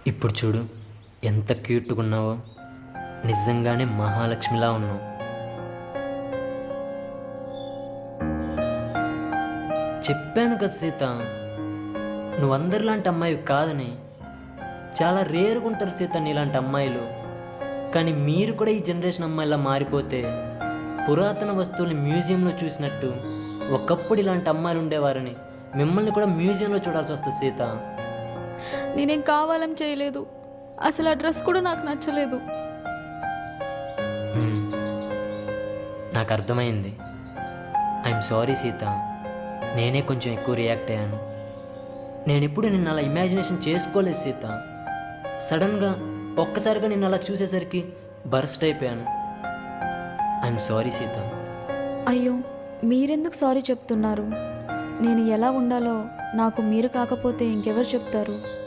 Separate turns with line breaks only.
ఇప్పుడు చూడు ఎంత క్యూట్గా ఉన్నావో, నిజంగానే మహాలక్ష్మిలా ఉన్నావు. చెప్పాను కదా సీత, నువ్వు అందరిలాంటి అమ్మాయి కాదని. చాలా రేరుగా ఉంటారు సీత నీలాంటి అమ్మాయిలు. కానీ మీరు కూడా ఈ జనరేషన్ అమ్మాయిలా మారిపోతే, పురాతన వస్తువుల్ని మ్యూజియంలో చూసినట్టు ఒకప్పుడు ఇలాంటి అమ్మాయిలు ఉండేవారని మిమ్మల్ని కూడా మ్యూజియంలో చూడాల్సి వస్తుంది సీత.
నేనేం కావాలని చేయలేదు. అసలు ఆ డ్రెస్ కూడా నాకు నచ్చలేదు.
హ్మ్. నాకు అర్థమైంది. ఐఎమ్ సారీ సీత, నేనే కొంచెం ఎక్కువ రియాక్ట్ అయ్యాను. నేను ఎప్పుడు నిన్ను అలా ఇమాజినేషన్ చేసుకోలేదు సీత. సడన్గా ఒక్కసారిగా నిన్ను అలా చూసేసరికి బర్స్ట్ అయిపోయాను. I'm sorry Sita.
అయ్యో, మీరెందుకు సారీ చెప్తున్నారు? నేను ఎలా ఉండాలో నాకు మీరు కాకపోతే ఇంకెవరు చెప్తారు?